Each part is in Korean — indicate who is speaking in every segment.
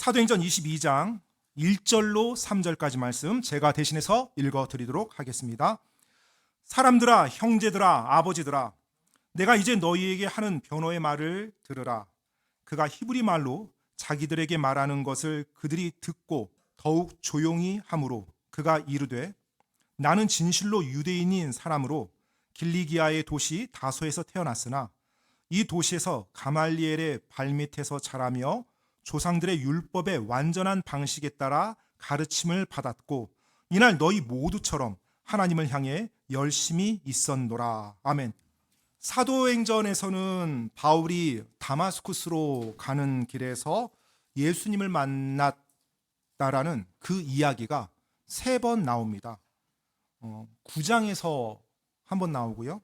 Speaker 1: 사도행전 22장 1절로 3절까지 말씀 제가 대신해서 읽어드리도록 하겠습니다. 사람들아, 형제들아, 아버지들아, 내가 이제 너희에게 하는 변호의 말을 들으라. 그가 히브리 말로 자기들에게 말하는 것을 그들이 듣고 더욱 조용히 하므로 그가 이르되, 나는 진실로 유대인인 사람으로 길리기아의 도시 다소에서 태어났으나 이 도시에서 가말리엘의 발밑에서 자라며 조상들의 율법의 완전한 방식에 따라 가르침을 받았고 이날 너희 모두처럼 하나님을 향해 열심히 있었노라. 아멘. 사도행전에서는 바울이 다마스쿠스로 가는 길에서 예수님을 만났다라는 그 이야기가 3번 나옵니다. 9장에서 한 번 나오고요.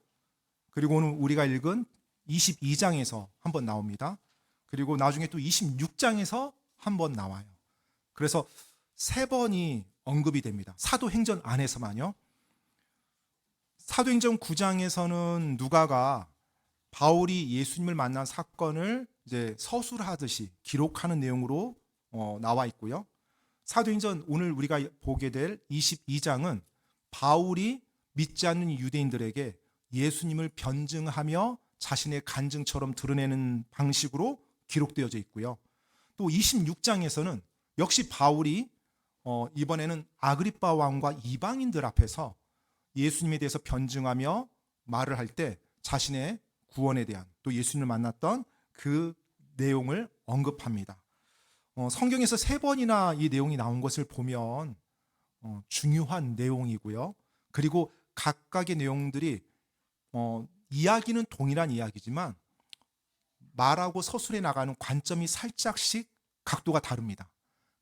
Speaker 1: 그리고 오늘 우리가 읽은 22장에서 한 번 나옵니다. 그리고 나중에 또 26장에서 한 번 나와요. 그래서 3번이 언급이 됩니다. 사도행전 안에서만요. 사도행전 9장에서는 누가가 바울이 예수님을 만난 사건을 이제 서술하듯이 기록하는 내용으로 나와 있고요. 사도행전 오늘 우리가 보게 될 22장은 바울이 믿지 않는 유대인들에게 예수님을 변증하며 자신의 간증처럼 드러내는 방식으로 기록되어져 있고요. 또 26장에서는 역시 바울이 이번에는 아그리빠 왕과 이방인들 앞에서 예수님에 대해서 변증하며 말을 할 때 자신의 구원에 대한 또 예수님을 만났던 그 내용을 언급합니다. 성경에서 3번이나 이 내용이 나온 것을 보면 중요한 내용이고요. 그리고 각각의 내용들이 이야기는 동일한 이야기지만 말하고 서술해 나가는 관점이 살짝씩 각도가 다릅니다.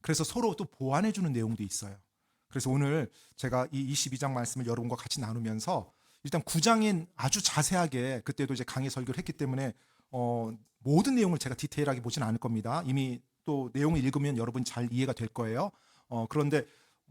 Speaker 1: 그래서 서로 또 보완해 주는 내용도 있어요. 그래서 오늘 제가 이 22장 말씀을 여러분과 같이 나누면서 일단 9장엔 아주 자세하게 그때도 이제 강의 설교를 했기 때문에 모든 내용을 제가 디테일하게 보지는 않을 겁니다. 이미 또 내용을 읽으면 여러분 잘 이해가 될 거예요. 그런데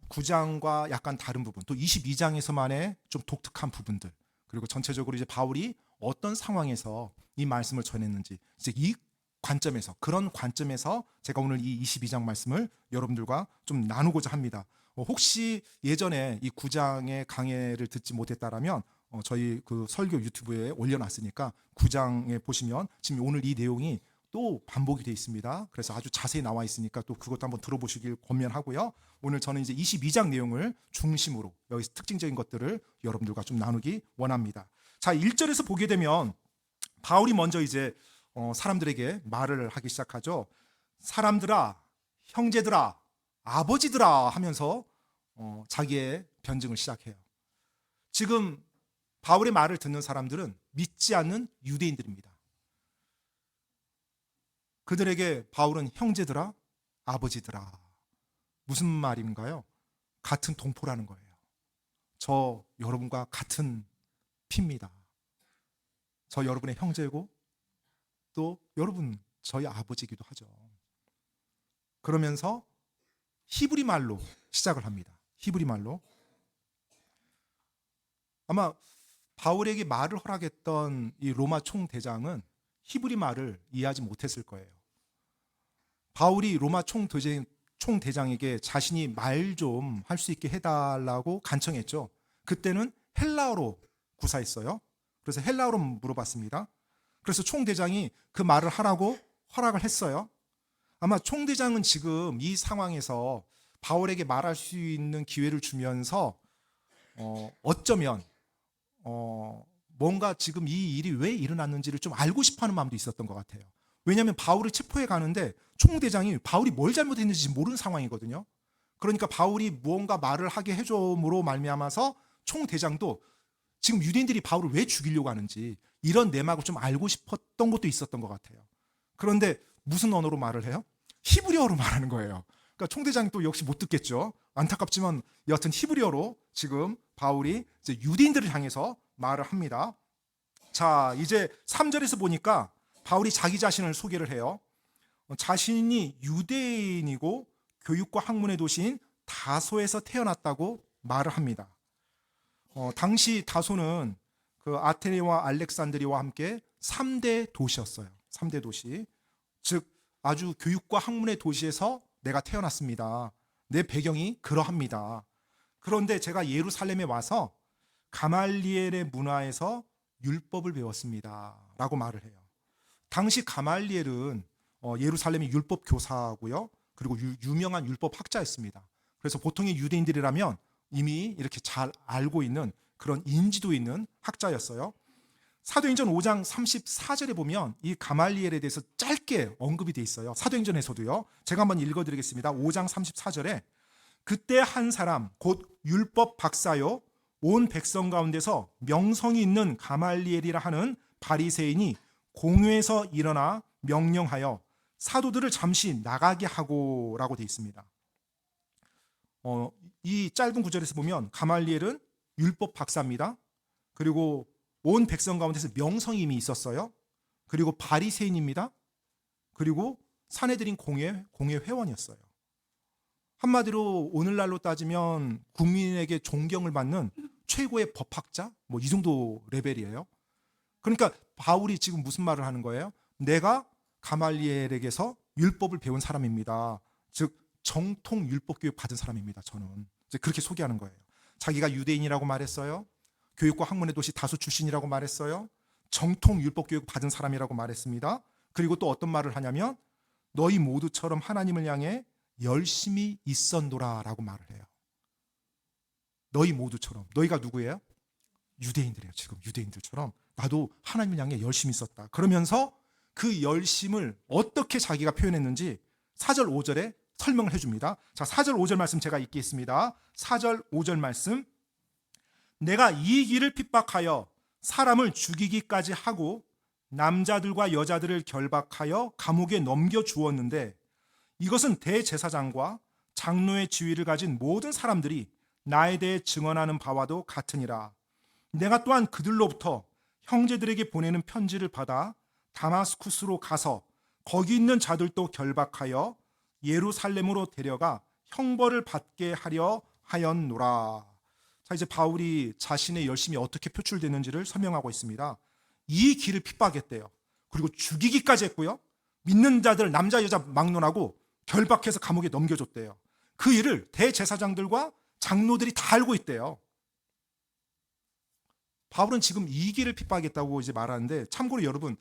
Speaker 1: 9장과 약간 다른 부분, 또 22장에서만의 좀 독특한 부분들, 그리고 전체적으로 이제 바울이 어떤 상황에서 이 말씀을 전했는지 이제 이 관점에서, 그런 관점에서 제가 오늘 이 22장 말씀을 여러분들과 좀 나누고자 합니다. 혹시 예전에 이 9장의 강해를 듣지 못했다라면 저희 그 설교 유튜브에 올려놨으니까 9장에 보시면 지금 오늘 이 내용이 또 반복이 되어 있습니다. 그래서 아주 자세히 나와 있으니까 또 그것도 한번 들어보시길 권면하고요. 오늘 저는 이제 22장 내용을 중심으로 여기서 특징적인 것들을 여러분들과 좀 나누기 원합니다. 자, 1절에서 보게 되면 바울이 먼저 이제 사람들에게 말을 하기 시작하죠. 사람들아, 형제들아, 아버지들아 하면서 자기의 변증을 시작해요. 지금 바울의 말을 듣는 사람들은 믿지 않는 유대인들입니다. 그들에게 바울은 형제들아, 아버지들아. 무슨 말인가요? 같은 동포라는 거예요. 저 여러분과 같은 피입니다. 저 여러분의 형제고 또 여러분 저희 아버지이기도 하죠. 그러면서 히브리 말로 시작을 합니다. 히브리 말로. 아마 바울에게 말을 허락했던 이 로마 총대장은 히브리 말을 이해하지 못했을 거예요. 바울이 로마 총대장에게 자신이 말 좀 할 수 있게 해달라고 간청했죠. 그때는 헬라어로 구사했어요. 그래서 헬라어로 물어봤습니다. 그래서 총대장이 그 말을 하라고 허락을 했어요. 아마 총대장은 지금 이 상황에서 바울에게 말할 수 있는 기회를 주면서 어쩌면 뭔가 지금 이 일이 왜 일어났는지를 좀 알고 싶어하는 마음도 있었던 것 같아요. 왜냐하면 바울을 체포해 가는데 총대장이 바울이 뭘 잘못했는지 모르는 상황이거든요. 그러니까 바울이 무언가 말을 하게 해줌으로 말미암아서 총대장도 지금 유대인들이 바울을 왜 죽이려고 하는지 이런 내막을 좀 알고 싶었던 것도 있었던 것 같아요. 그런데 무슨 언어로 말을 해요? 히브리어로 말하는 거예요. 그러니까 총대장이 또 역시 못 듣겠죠. 안타깝지만 여하튼 히브리어로 지금 바울이 이제 유대인들을 향해서 말을 합니다. 자, 이제 3절에서 보니까 바울이 자기 자신을 소개를 해요. 자신이 유대인이고 교육과 학문의 도시인 다소에서 태어났다고 말을 합니다. 당시 다소는 그 아테네와 알렉산드리아와 함께 3대 도시였어요. 3대 도시. 즉 아주 교육과 학문의 도시에서 내가 태어났습니다. 내 배경이 그러합니다. 그런데 제가 예루살렘에 와서 가말리엘의 문화에서 율법을 배웠습니다. 라고 말을 해요. 당시 가말리엘은 예루살렘의 율법 교사고요. 그리고 유명한 율법 학자였습니다. 그래서 보통의 유대인들이라면 이미 이렇게 잘 알고 있는 그런 인지도 있는 학자였어요. 사도행전 5장 34절에 보면 이 가말리엘에 대해서 짧게 언급이 돼 있어요. 사도행전에서도요. 제가 한번 읽어드리겠습니다. 5장 34절에 그때 한 사람 곧 율법 박사요 온 백성 가운데서 명성이 있는 가말리엘이라 하는 바리새인이 공회에서 일어나 명령하여 사도들을 잠시 나가게 하고라고 돼 있습니다. 이 짧은 구절에서 보면 가말리엘은 율법 박사입니다. 그리고 온 백성 가운데서 명성이 이미 있었어요. 그리고 바리새인입니다. 그리고 사내들인 공회 회원이었어요. 한마디로 오늘날로 따지면 국민에게 존경을 받는 최고의 법학자 뭐 이 정도 레벨이에요. 그러니까 바울이 지금 무슨 말을 하는 거예요? 내가 가말리엘에게서 율법을 배운 사람입니다. 즉 정통 율법 교육 받은 사람입니다. 저는 이제 그렇게 소개하는 거예요. 자기가 유대인이라고 말했어요. 교육과 학문의 도시 다수 출신이라고 말했어요. 정통 율법 교육 받은 사람이라고 말했습니다. 그리고 또 어떤 말을 하냐면 너희 모두처럼 하나님을 향해 열심히 있었노라라고 말을 해요. 너희 모두처럼. 너희가 누구예요? 유대인들이에요. 지금 유대인들처럼 나도 하나님을 향해 열심히 있었다. 그러면서 그 열심을 어떻게 자기가 표현했는지 4절 5절에 설명을 해줍니다. 자, 4절 5절 말씀 제가 읽겠습니다. 4절 5절 말씀 내가 이 길을 핍박하여 사람을 죽이기까지 하고 남자들과 여자들을 결박하여 감옥에 넘겨주었는데 이것은 대제사장과 장로의 지위를 가진 모든 사람들이 나에 대해 증언하는 바와도 같으니라. 내가 또한 그들로부터 형제들에게 보내는 편지를 받아 다마스쿠스로 가서 거기 있는 자들도 결박하여 예루살렘으로 데려가 형벌을 받게 하려 하였노라. 자, 이제 바울이 자신의 열심이 어떻게 표출되는지를 설명하고 있습니다. 이 길을 핍박했대요. 그리고 죽이기까지 했고요. 믿는 자들 남자 여자 막론하고 결박해서 감옥에 넘겨줬대요. 그 일을 대제사장들과 장로들이 다 알고 있대요. 바울은 지금 이 길을 핍박했다고 이제 말하는데 참고로 여러분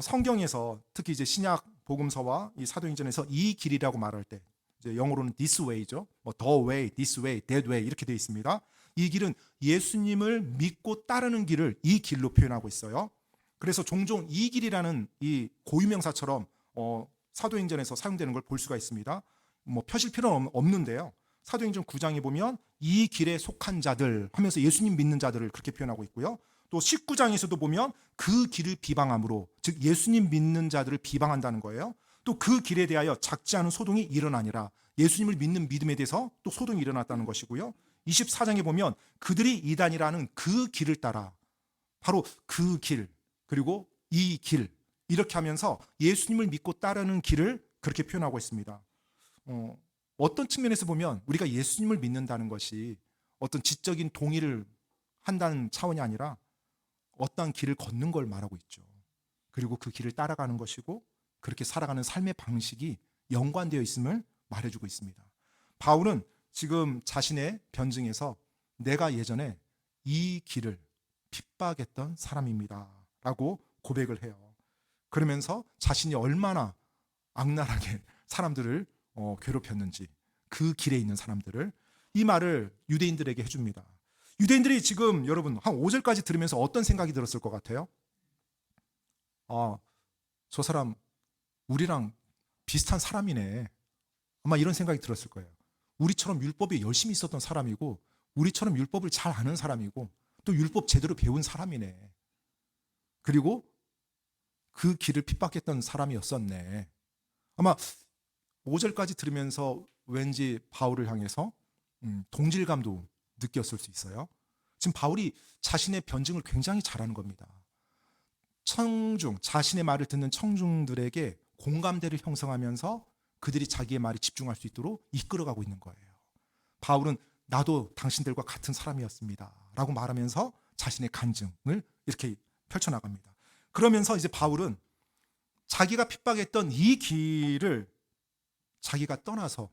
Speaker 1: 성경에서 특히 이제 신약 복음서와 이 사도행전에서 이 길이라고 말할 때 이제 영어로는 this way죠. 뭐 the way, this way, that way 이렇게 되어 있습니다. 이 길은 예수님을 믿고 따르는 길을 이 길로 표현하고 있어요. 그래서 종종 이 길이라는 이 고유명사처럼 사도행전에서 사용되는 걸 볼 수가 있습니다. 뭐 펴실 필요는 없는데요. 사도행전 9장에 보면 이 길에 속한 자들 하면서 예수님 믿는 자들을 그렇게 표현하고 있고요. 또 19장에서도 보면 그 길을 비방함으로 즉 예수님 믿는 자들을 비방한다는 거예요. 또 그 길에 대하여 작지 않은 소동이 일어나니라. 예수님을 믿는 믿음에 대해서 또 소동이 일어났다는 것이고요. 24장에 보면 그들이 이단이라는 그 길을 따라 바로 그 길 그리고 이 길 이렇게 하면서 예수님을 믿고 따르는 길을 그렇게 표현하고 있습니다. 어떤 측면에서 보면 우리가 예수님을 믿는다는 것이 어떤 지적인 동의를 한다는 차원이 아니라 어떠한 길을 걷는 걸 말하고 있죠. 그리고 그 길을 따라가는 것이고 그렇게 살아가는 삶의 방식이 연관되어 있음을 말해주고 있습니다. 바울은 지금 자신의 변증에서 내가 예전에 이 길을 핍박했던 사람입니다 라고 고백을 해요. 그러면서 자신이 얼마나 악랄하게 사람들을 괴롭혔는지 그 길에 있는 사람들을 이 말을 유대인들에게 해줍니다. 유대인들이 지금 여러분 한 5절까지 들으면서 어떤 생각이 들었을 것 같아요? 저 사람 우리랑 비슷한 사람이네. 아마 이런 생각이 들었을 거예요. 우리처럼 율법에 열심히 있었던 사람이고 우리처럼 율법을 잘 아는 사람이고 또 율법 제대로 배운 사람이네. 그리고 그 길을 핍박했던 사람이었었네. 아마 5절까지 들으면서 왠지 바울을 향해서 동질감도 느꼈을 수 있어요. 지금 바울이 자신의 변증을 굉장히 잘하는 겁니다. 청중, 자신의 말을 듣는 청중들에게 공감대를 형성하면서 그들이 자기의 말에 집중할 수 있도록 이끌어가고 있는 거예요. 바울은 나도 당신들과 같은 사람이었습니다 라고 말하면서 자신의 간증을 이렇게 펼쳐나갑니다. 그러면서 이제 바울은 자기가 핍박했던 이 길을 자기가 떠나서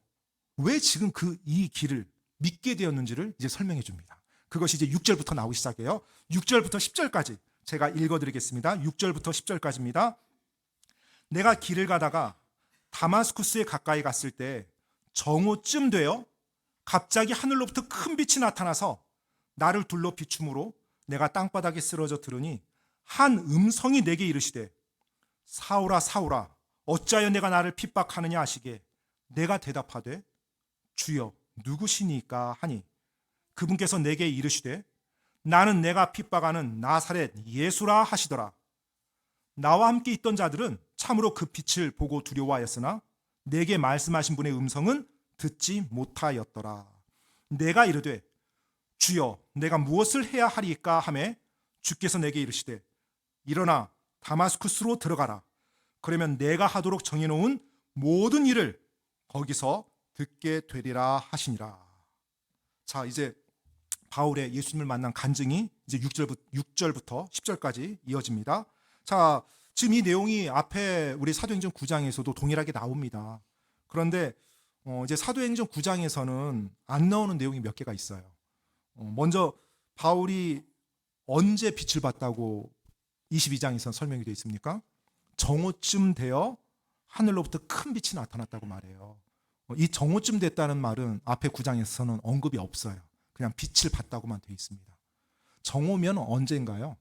Speaker 1: 왜 지금 이 길을 믿게 되었는지를 이제 설명해 줍니다. 그것이 이제 6절부터 나오기 시작해요. 6절부터 10절까지 제가 읽어드리겠습니다. 6절부터 10절까지입니다. 내가 길을 가다가 다마스쿠스에 가까이 갔을 때 정오쯤 되어 갑자기 하늘로부터 큰 빛이 나타나서 나를 둘러 비춤으로 내가 땅바닥에 쓰러져 들으니 한 음성이 내게 이르시되 사울아 사울아 어찌하여 내가 나를 핍박하느냐 하시게 내가 대답하되 주여 누구시니까 하니 그분께서 내게 이르시되 나는 내가 핍박하는 나사렛 예수라 하시더라. 나와 함께 있던 자들은 참으로 그 빛을 보고 두려워하였으나 내게 말씀하신 분의 음성은 듣지 못하였더라. 내가 이르되 주여 내가 무엇을 해야 하리까 하매 주께서 내게 이르시되 일어나 다마스쿠스로 들어가라. 그러면 내가 하도록 정해놓은 모든 일을 거기서 듣게 되리라 하시니라. 자, 이제 바울의 예수님을 만난 간증이 이제 6절부터 10절까지 이어집니다. 자, 지금 이 내용이 앞에 우리 사도행전 9장에서도 동일하게 나옵니다. 그런데 이제 사도행전 9장에서는 안 나오는 내용이 몇 개가 있어요. 먼저 바울이 언제 빛을 봤다고 22장에서 설명이 되어 있습니까? 정오쯤 되어 하늘로부터 큰 빛이 나타났다고 말해요. 이 정오쯤 됐다는 말은 앞에 9장에서는 언급이 없어요. 그냥 빛을 봤다고만 되어 있습니다. 정오면 언제인가요?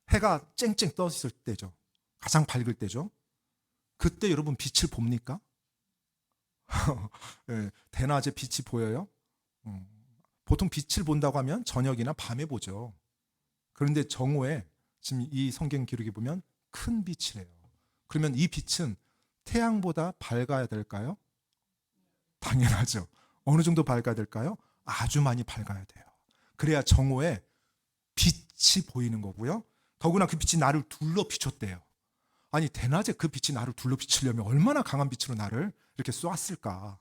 Speaker 1: 해가 쨍쨍 떠 있을 때죠. 가장 밝을 때죠. 그때 여러분 빛을 봅니까? 네, 대낮에 빛이 보여요? 보통 빛을 본다고 하면 저녁이나 밤에 보죠. 그런데 정오에 지금 이 성경 기록에 보면 큰 빛이래요. 그러면 이 빛은 태양보다 밝아야 될까요? 당연하죠. 어느 정도 밝아야 될까요? 아주 많이 밝아야 돼요. 그래야 정오에 빛이 보이는 거고요. 더구나 그 빛이 나를 둘러 비췄대요. 아니 대낮에 그 빛이 나를 둘러 비추려면 얼마나 강한 빛으로 나를 이렇게 쏘았을까.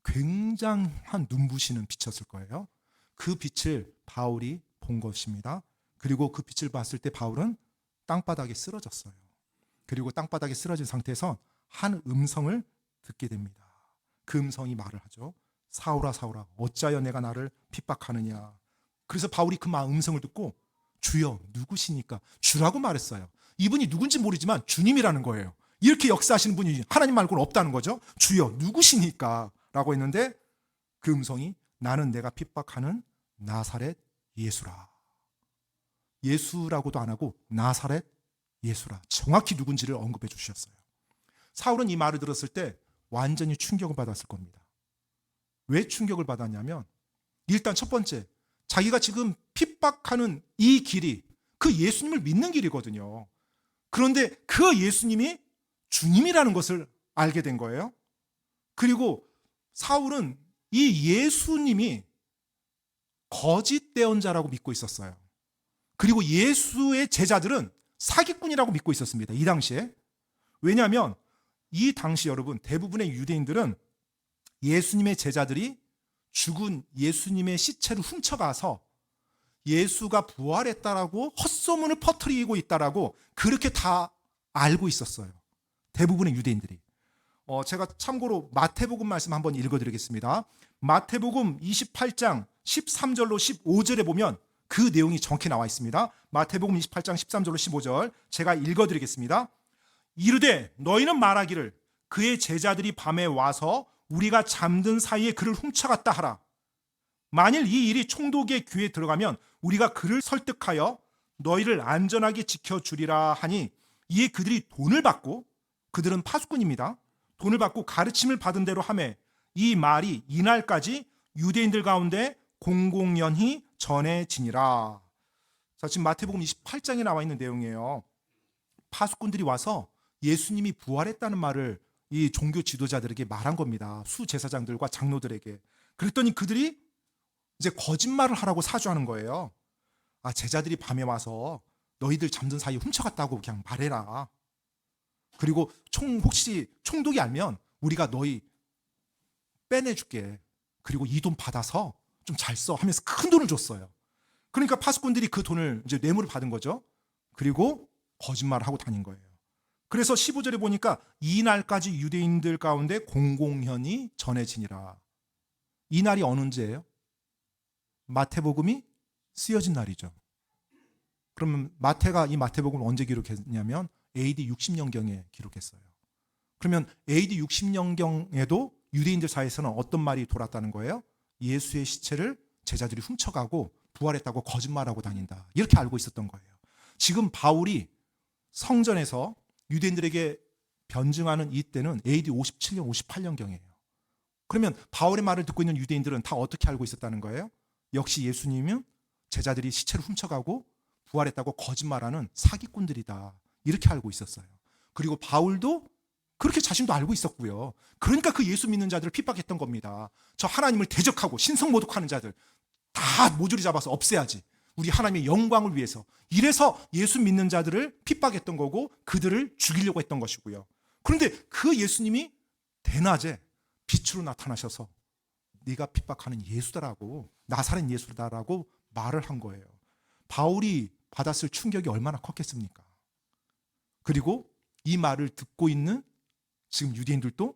Speaker 1: 굉장한 눈부시는 빛이었을 거예요. 그 빛을 바울이 본 것입니다. 그리고 그 빛을 봤을 때 바울은 땅바닥에 쓰러졌어요. 그리고 땅바닥에 쓰러진 상태에서 한 음성을 듣게 됩니다. 그 음성이 말을 하죠. 사울아 사울아 어찌하여 내가 나를 핍박하느냐. 그래서 바울이 그 음성을 듣고 주여 누구시니까 주라고 말했어요. 이분이 누군지 모르지만 주님이라는 거예요. 이렇게 역사하시는 분이 하나님 말고는 없다는 거죠. 주여 누구시니까 라고 했는데 그 음성이 나는 내가 핍박하는 나사렛 예수라. 예수라고도 안 하고 나사렛 예수라. 정확히 누군지를 언급해 주셨어요. 사울은 이 말을 들었을 때 완전히 충격을 받았을 겁니다. 왜 충격을 받았냐면 일단 첫 번째 자기가 지금 핍박하는 이 길이 그 예수님을 믿는 길이거든요. 그런데 그 예수님이 주님이라는 것을 알게 된 거예요. 그리고 사울은 이 예수님이 거짓 대언자라고 믿고 있었어요. 그리고 예수의 제자들은 사기꾼이라고 믿고 있었습니다. 이 당시에. 왜냐하면 이 당시 여러분 대부분의 유대인들은 예수님의 제자들이 죽은 예수님의 시체를 훔쳐가서 예수가 부활했다라고 헛소문을 퍼뜨리고 있다라고 그렇게 다 알고 있었어요. 대부분의 유대인들이. 제가 참고로 마태복음 말씀 한번 읽어드리겠습니다. 마태복음 28장 13절로 15절에 보면 그 내용이 정확히 나와 있습니다. 마태복음 28장 13절로 15절 제가 읽어드리겠습니다. 이르되 너희는 말하기를 그의 제자들이 밤에 와서 우리가 잠든 사이에 그를 훔쳐갔다 하라. 만일 이 일이 총독의 귀에 들어가면 우리가 그를 설득하여 너희를 안전하게 지켜주리라 하니 이에 그들이 돈을 받고 그들은 파수꾼입니다. 돈을 받고 가르침을 받은 대로 하매 이 말이 이날까지 유대인들 가운데 공공연히 전해지니라. 자, 지금 마태복음 28장에 나와 있는 내용이에요. 파수꾼들이 와서 예수님이 부활했다는 말을 이 종교 지도자들에게 말한 겁니다. 수제사장들과 장로들에게. 그랬더니 그들이 이제 거짓말을 하라고 사주하는 거예요. 아, 제자들이 밤에 와서 너희들 잠든 사이에 훔쳐갔다고 그냥 말해라. 그리고 혹시 총독이 알면 우리가 너희 빼내줄게. 그리고 이 돈 받아서 좀 잘 써 하면서 큰 돈을 줬어요. 그러니까 파수꾼들이 그 돈을 이제 뇌물을 받은 거죠. 그리고 거짓말을 하고 다닌 거예요. 그래서 15절에 보니까 이 날까지 유대인들 가운데 공공연히 전해지니라. 이 날이 어느 언제예요? 마태복음이 쓰여진 날이죠. 그러면 마태가 이 마태복음을 언제 기록했냐면 AD 60년경에 기록했어요. 그러면 AD 60년경에도 유대인들 사이에서는 어떤 말이 돌았다는 거예요? 예수의 시체를 제자들이 훔쳐가고 부활했다고 거짓말하고 다닌다. 이렇게 알고 있었던 거예요. 지금 바울이 성전에서 유대인들에게 변증하는 이때는 AD 57년, 58년경이에요. 그러면 바울의 말을 듣고 있는 유대인들은 다 어떻게 알고 있었다는 거예요? 역시 예수님은 제자들이 시체를 훔쳐가고 부활했다고 거짓말하는 사기꾼들이다. 이렇게 알고 있었어요. 그리고 바울도 그렇게 자신도 알고 있었고요. 그러니까 그 예수 믿는 자들을 핍박했던 겁니다. 저 하나님을 대적하고 신성 모독하는 자들 다 모조리 잡아서 없애야지. 우리 하나님의 영광을 위해서. 이래서 예수 믿는 자들을 핍박했던 거고 그들을 죽이려고 했던 것이고요. 그런데 그 예수님이 대낮에 빛으로 나타나셔서 네가 핍박하는 예수다라고, 나사렛 예수다라고 말을 한 거예요. 바울이 받았을 충격이 얼마나 컸겠습니까? 그리고 이 말을 듣고 있는 지금 유대인들도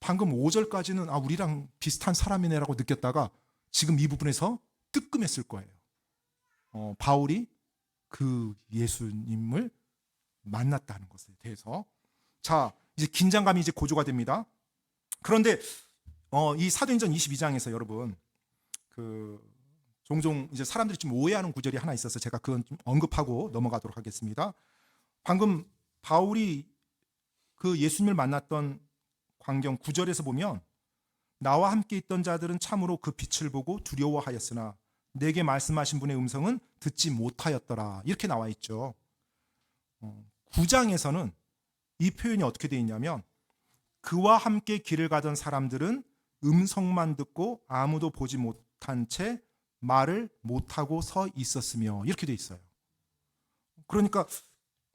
Speaker 1: 방금 5절까지는 우리랑 비슷한 사람이네라고 느꼈다가 지금 이 부분에서 뜨끔했을 거예요. 바울이 그 예수님을 만났다는 것에 대해서. 자, 이제 긴장감이 이제 고조가 됩니다. 그런데 이 사도행전 22장에서 여러분 종종 이제 사람들이 좀 오해하는 구절이 하나 있어서 제가 그건 좀 언급하고 넘어가도록 하겠습니다. 방금 바울이 그 예수님을 만났던 광경 9절에서 보면 나와 함께 있던 자들은 참으로 그 빛을 보고 두려워하였으나 내게 말씀하신 분의 음성은 듣지 못하였더라. 이렇게 나와 있죠. 9장에서는 이 표현이 어떻게 되어 있냐면 그와 함께 길을 가던 사람들은 음성만 듣고 아무도 보지 못한 채 말을 못하고 서 있었으며 이렇게 되어 있어요. 그러니까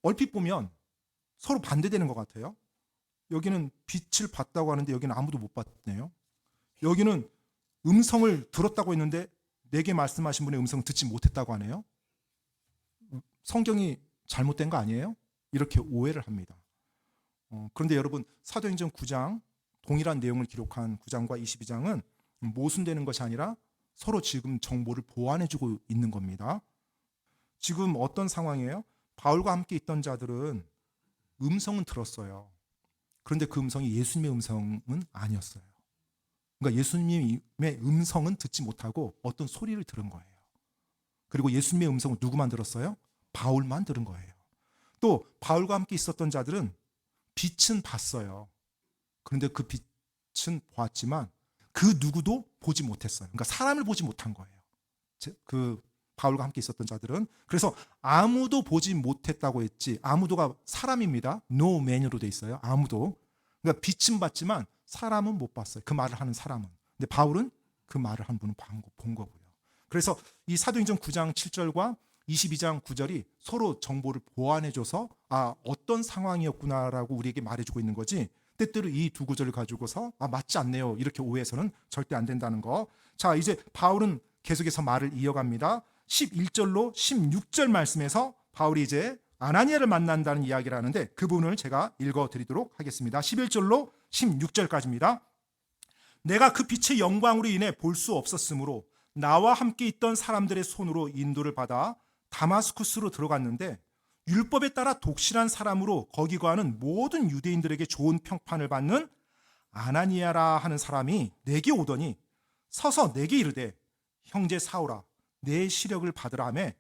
Speaker 1: 얼핏 보면 서로 반대되는 것 같아요. 여기는 빛을 봤다고 하는데 여기는 아무도 못 봤네요. 여기는 음성을 들었다고 했는데 내게 말씀하신 분의 음성을 듣지 못했다고 하네요. 성경이 잘못된 거 아니에요? 이렇게 오해를 합니다. 그런데 여러분 사도행전 9장 동일한 내용을 기록한 9장과 22장은 모순되는 것이 아니라 서로 지금 정보를 보완해주고 있는 겁니다. 지금 어떤 상황이에요? 바울과 함께 있던 자들은 음성은 들었어요. 그런데 그 음성이 예수님의 음성은 아니었어요. 그러니까 예수님의 음성은 듣지 못하고 어떤 소리를 들은 거예요. 그리고 예수님의 음성은 누구만 들었어요? 바울만 들은 거예요. 또 바울과 함께 있었던 자들은 빛은 봤어요. 그런데 그 빛은 보았지만 그 누구도 보지 못했어요. 그러니까 사람을 보지 못한 거예요. 그 바울과 함께 있었던 자들은. 그래서 아무도 보지 못했다고 했지, 아무도가 사람입니다. No man으로 돼 있어요. 아무도. 그러니까 빛은 봤지만 사람은 못 봤어요. 그 말을 하는 사람은. 근데 바울은 그 말을 한 분은 본 거고요. 그래서 이 사도행전 9장 7절과 22장 9절이 서로 정보를 보완해줘서 어떤 상황이었구나라고 우리에게 말해주고 있는 거지, 때때로 이 두 구절을 가지고서 맞지 않네요 이렇게 오해해서는 절대 안 된다는 거. 자, 이제 바울은 계속해서 말을 이어갑니다. 11절로 16절 말씀에서 바울이 이제 아나니아를 만난다는 이야기를 하는데 그 부분을 제가 읽어드리도록 하겠습니다. 11절로 16절까지입니다. 내가 그 빛의 영광으로 인해 볼 수 없었으므로 나와 함께 있던 사람들의 손으로 인도를 받아 다마스쿠스로 들어갔는데 율법에 따라 독실한 사람으로 거기 거하는 모든 유대인들에게 좋은 평판을 받는 아나니아라 하는 사람이 내게 오더니 서서 내게 이르되 형제 사울아 내 시력을 받으라 하며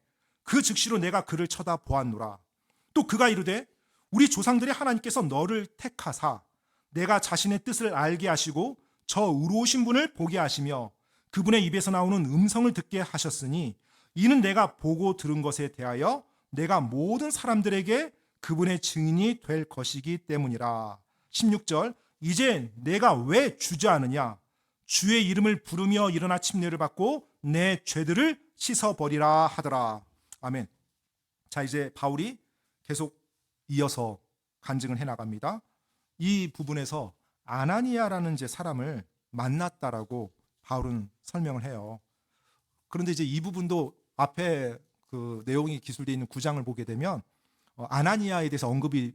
Speaker 1: 그 즉시로 내가 그를 쳐다보았노라. 또 그가 이르되 우리 조상들의 하나님께서 너를 택하사 내가 자신의 뜻을 알게 하시고 저 의로우신 분을 보게 하시며 그분의 입에서 나오는 음성을 듣게 하셨으니 이는 내가 보고 들은 것에 대하여 내가 모든 사람들에게 그분의 증인이 될 것이기 때문이라. 16절 이제 내가 왜 주저하느냐 주의 이름을 부르며 일어나 침례를 받고 내 죄들을 씻어버리라 하더라. 아멘. 자, 이제 바울이 계속 이어서 간증을 해나갑니다. 이 부분에서 아나니아라는 이제 사람을 만났다라고 바울은 설명을 해요. 그런데 이제 이 부분도 앞에 그 내용이 기술되어 있는 9장을 보게 되면 아나니아에 대해서 언급이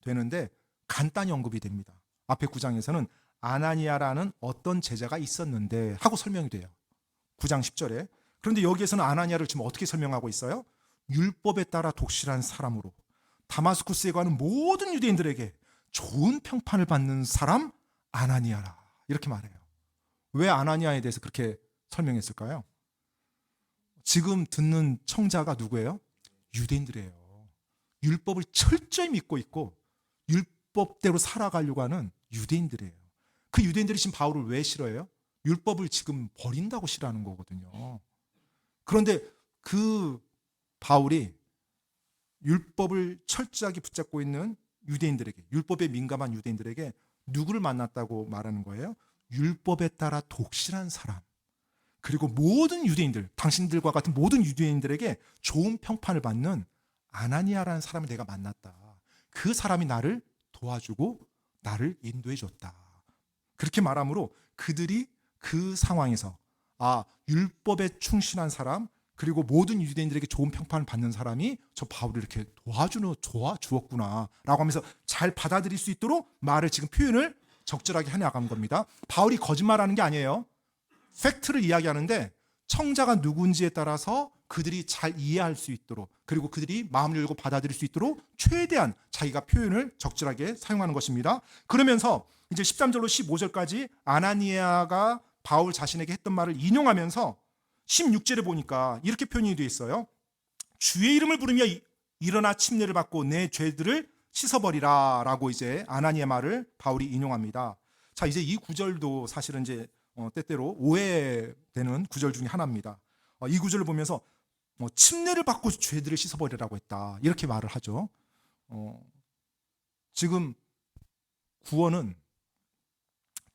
Speaker 1: 되는데 간단히 언급이 됩니다. 앞에 9장에서는 아나니아라는 어떤 제자가 있었는데 하고 설명이 돼요. 9장 10절에. 그런데 여기에서는 아나니아를 지금 어떻게 설명하고 있어요? 율법에 따라 독실한 사람으로 다마스쿠스에 가는 모든 유대인들에게 좋은 평판을 받는 사람 아나니아라, 이렇게 말해요. 왜 아나니아에 대해서 그렇게 설명했을까요? 지금 듣는 청자가 누구예요? 유대인들이에요. 율법을 철저히 믿고 있고 율법대로 살아가려고 하는 유대인들이에요. 그 유대인들이 지금 바울을 왜 싫어해요? 율법을 지금 버린다고 싫어하는 거거든요. 그런데 그 바울이 율법을 철저하게 붙잡고 있는 유대인들에게, 율법에 민감한 유대인들에게 누구를 만났다고 말하는 거예요? 율법에 따라 독실한 사람, 그리고 모든 유대인들, 당신들과 같은 모든 유대인들에게 좋은 평판을 받는 아나니아라는 사람을 내가 만났다. 그 사람이 나를 도와주고 나를 인도해 줬다. 그렇게 말함으로 그들이 그 상황에서 율법에 충실한 사람, 그리고 모든 유대인들에게 좋은 평판을 받는 사람이 저 바울을 이렇게 도와주었구나 라고 하면서 잘 받아들일 수 있도록 말을 지금 표현을 적절하게 해나간 겁니다. 바울이 거짓말하는 게 아니에요. 팩트를 이야기하는데 청자가 누군지에 따라서 그들이 잘 이해할 수 있도록, 그리고 그들이 마음을 열고 받아들일 수 있도록 최대한 자기가 표현을 적절하게 사용하는 것입니다. 그러면서 이제 13절로 15절까지 아나니아가 바울 자신에게 했던 말을 인용하면서 16절에 보니까 이렇게 표현이 되어 있어요. 주의 이름을 부르며 일어나 침례를 받고 내 죄들을 씻어버리라 라고 이제 아나니아 말을 바울이 인용합니다. 자, 이제 이 구절도 사실은 이제 때때로 오해되는 구절 중에 하나입니다. 이 구절을 보면서 침례를 받고 죄들을 씻어버리라고 했다, 이렇게 말을 하죠. 지금 구원은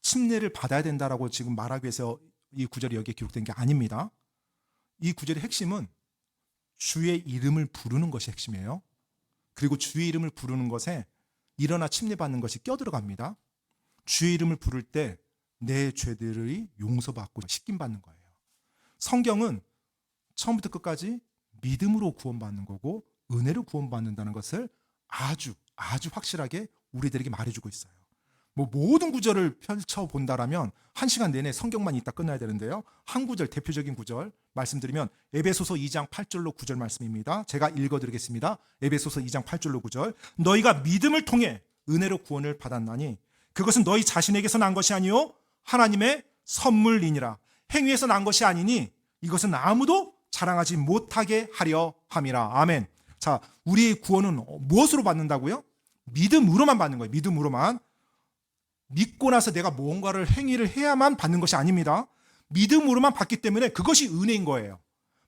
Speaker 1: 침례를 받아야 된다라고 지금 말하기 위해서 이 구절이 여기에 기록된 게 아닙니다. 이 구절의 핵심은 주의 이름을 부르는 것이 핵심이에요. 그리고 주의 이름을 부르는 것에 일어나 침례받는 것이 껴들어갑니다. 주의 이름을 부를 때 내 죄들이 용서받고 씻김받는 거예요. 성경은 처음부터 끝까지 믿음으로 구원받는 거고 은혜로 구원받는다는 것을 아주 확실하게 우리들에게 말해주고 있어요. 모든 구절을 펼쳐본다라면 1시간 내내 성경만 읽다 끝나야 되는데요. 한 구절, 대표적인 구절 말씀드리면 에베소서 2장 8절로 9절 말씀입니다. 제가 읽어드리겠습니다. 에베소서 2장 8절로 9절. 너희가 믿음을 통해 은혜로 구원을 받았나니 그것은 너희 자신에게서 난 것이 아니요 하나님의 선물이니라. 행위에서 난 것이 아니니 이것은 아무도 자랑하지 못하게 하려 함이라. 아멘. 자, 우리의 구원은 무엇으로 받는다고요? 믿음으로만 받는 거예요. 믿음으로만. 믿고 나서 내가 뭔가를 행위를 해야만 받는 것이 아닙니다. 믿음으로만 받기 때문에 그것이 은혜인 거예요.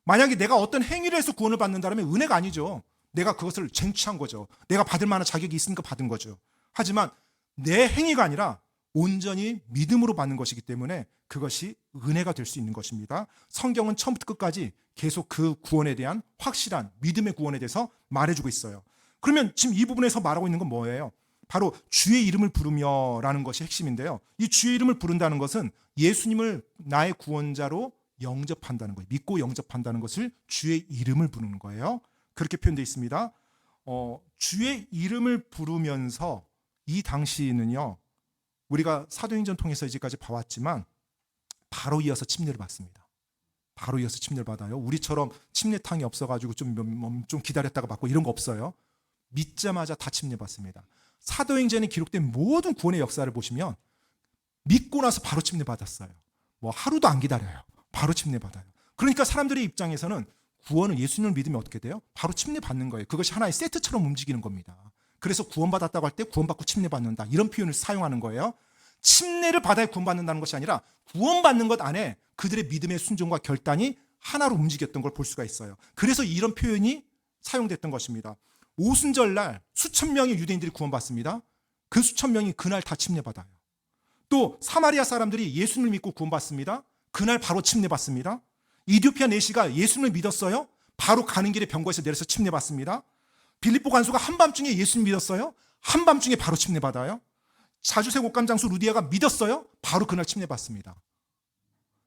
Speaker 1: 만약에 내가 어떤 행위를 해서 구원을 받는다면 은혜가 아니죠. 내가 그것을 쟁취한 거죠. 내가 받을 만한 자격이 있으니까 받은 거죠. 하지만 내 행위가 아니라 온전히 믿음으로 받는 것이기 때문에 그것이 은혜가 될 수 있는 것입니다. 성경은 처음부터 끝까지 계속 그 구원에 대한 확실한 믿음의 구원에 대해서 말해주고 있어요. 그러면 지금 이 부분에서 말하고 있는 건 뭐예요? 바로 주의 이름을 부르며 라는 것이 핵심인데요. 이 주의 이름을 부른다는 것은 예수님을 나의 구원자로 영접한다는 거예요. 믿고 영접한다는 것을 주의 이름을 부르는 거예요. 그렇게 표현되어 있습니다. 주의 이름을 부르면서 이 당시는요, 우리가 사도행전 통해서 이제까지 봐왔지만 바로 이어서 침례를 받습니다. 바로 이어서 침례를 받아요. 우리처럼 침례탕이 없어가지고 좀 기다렸다가 받고 이런 거 없어요. 믿자마자 다 침례 받습니다. 사도행전에 기록된 모든 구원의 역사를 보시면 믿고 나서 바로 침례 받았어요. 하루도 안 기다려요. 바로 침례 받아요. 그러니까 사람들의 입장에서는 구원을, 예수님을 믿으면 어떻게 돼요? 바로 침례 받는 거예요. 그것이 하나의 세트처럼 움직이는 겁니다. 그래서 구원받았다고 할 때 구원받고 침례 받는다, 이런 표현을 사용하는 거예요. 침례를 받아야 구원받는다는 것이 아니라 구원받는 것 안에 그들의 믿음의 순종과 결단이 하나로 움직였던 걸 볼 수가 있어요. 그래서 이런 표현이 사용됐던 것입니다. 오순절날 수천 명의 유대인들이 구원받습니다. 그 수천 명이 그날 다 침례받아요. 또 사마리아 사람들이 예수님을 믿고 구원받습니다. 그날 바로 침례받습니다. 이디오피아 내시가 예수님을 믿었어요. 바로 가는 길에 병거에서 내려서 침례받습니다. 빌립보 간수가 한밤중에 예수님 믿었어요. 한밤중에 바로 침례받아요. 자주세 곶감 장수 루디아가 믿었어요. 바로 그날 침례받습니다.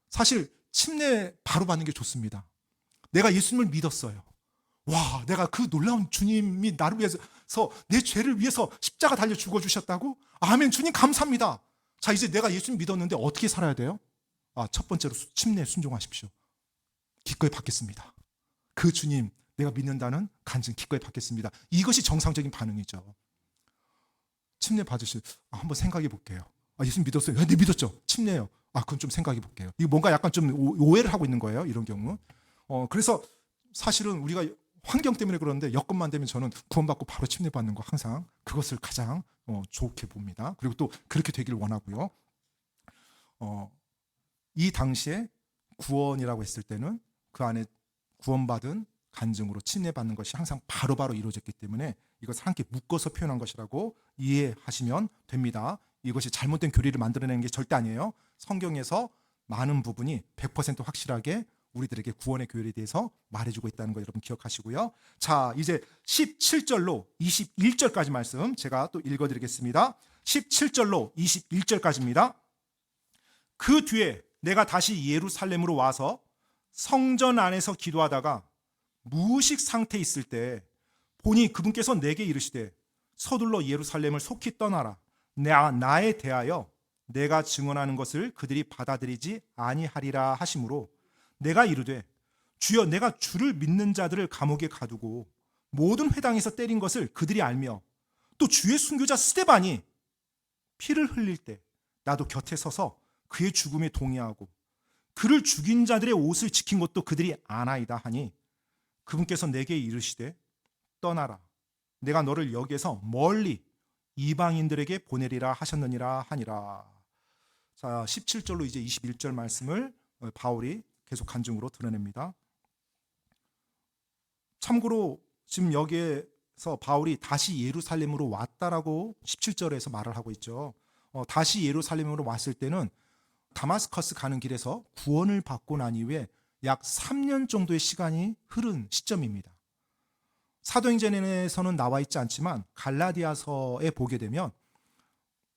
Speaker 1: 사실 침례 바로 받는 게 좋습니다. 내가 예수님을 믿었어요. 와, 내가 그 놀라운 주님이 나를 위해서 내 죄를 위해서 십자가 달려 죽어주셨다고? 아멘, 주님 감사합니다. 자, 이제 내가 예수님 믿었는데 어떻게 살아야 돼요? 첫 번째로 침례에 순종하십시오. 기꺼이 받겠습니다. 그 주님 내가 믿는다는 간증 기꺼이 받겠습니다. 이것이 정상적인 반응이죠. 침례 받으실 한번 생각해 볼게요. 예수님 믿었어요. 네, 믿었죠. 침례요. 그건 좀 생각해 볼게요. 이거 뭔가 약간 좀 오해를 하고 있는 거예요. 이런 경우. 그래서 사실은 우리가 환경 때문에 그러는데 여건만 되면 저는 구원받고 바로 침례 받는 거 항상 그것을 가장 좋게 봅니다. 그리고 또 그렇게 되기를 원하고요. 이 당시에 구원이라고 했을 때는 그 안에 구원받은 간증으로 침례받는 것이 항상 바로바로 이루어졌기 때문에 이것을 함께 묶어서 표현한 것이라고 이해하시면 됩니다. 이것이 잘못된 교리를 만들어내는 게 절대 아니에요. 성경에서 많은 부분이 100% 확실하게 우리들에게 구원의 교리에 대해서 말해주고 있다는 거 여러분 기억하시고요. 자, 이제 17절로 21절까지 말씀 제가 또 읽어드리겠습니다. 17절로 21절까지입니다. 그 뒤에 내가 다시 예루살렘으로 와서 성전 안에서 기도하다가 무의식 상태에 있을 때 보니 그분께서 내게 이르시되 서둘러 예루살렘을 속히 떠나라. 나에 대하여 내가 증언하는 것을 그들이 받아들이지 아니하리라 하시므로 내가 이르되 주여, 내가 주를 믿는 자들을 감옥에 가두고 모든 회당에서 때린 것을 그들이 알며 또 주의 순교자 스데반이 피를 흘릴 때 나도 곁에 서서 그의 죽음에 동의하고 그를 죽인 자들의 옷을 지킨 것도 그들이 아나이다 하니 그분께서 내게 이르시되 떠나라. 내가 너를 여기에서 멀리 이방인들에게 보내리라 하셨느니라 하니라. 자, 17절로 이제 21절 말씀을 바울이 계속 간증으로 드러냅니다. 참고로 지금 여기에서 바울이 다시 예루살렘으로 왔다라고 17절에서 말을 하고 있죠. 다시 예루살렘으로 왔을 때는 다마스커스 가는 길에서 구원을 받고 난 이후에 약 3년 정도의 시간이 흐른 시점입니다. 사도행전에서는 나와 있지 않지만 갈라디아서에 보게 되면